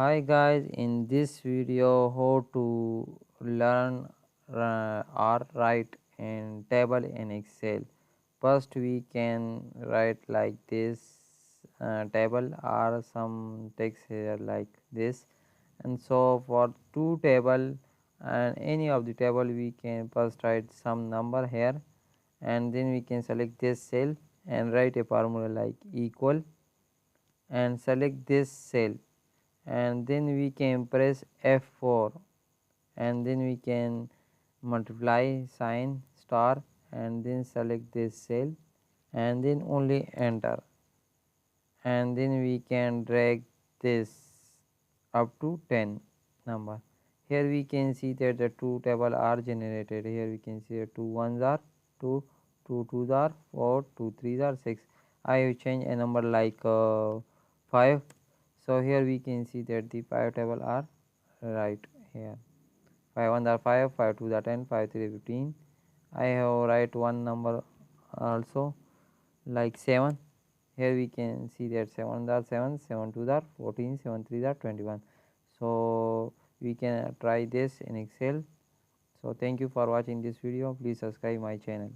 Hi guys, in this video how to learn or write in table in Excel. First we can write like this table or some text here like this, and so for two table and any of the table we can first write some number here, and then we can select this cell and write a formula like equal and select this cell, and then we can press F4, and then we can multiply sign star and then select this cell and then only enter, and then we can drag this up to 10 number. Here we can see that the two table are generated. Here we can see that 2 ones are 2, 2 twos are 4, 2 threes are 6. I have changed a number like 5. So here we can see that the 5 table are right here. 5 ones are 5, 5 twos are 10, 5 3 15. I have write one number also like 7. Here we can see that 7 are 7, 7 2 are 14, 7 3 are 21. So we can try this in Excel. So thank you for watching this video. Please subscribe my channel.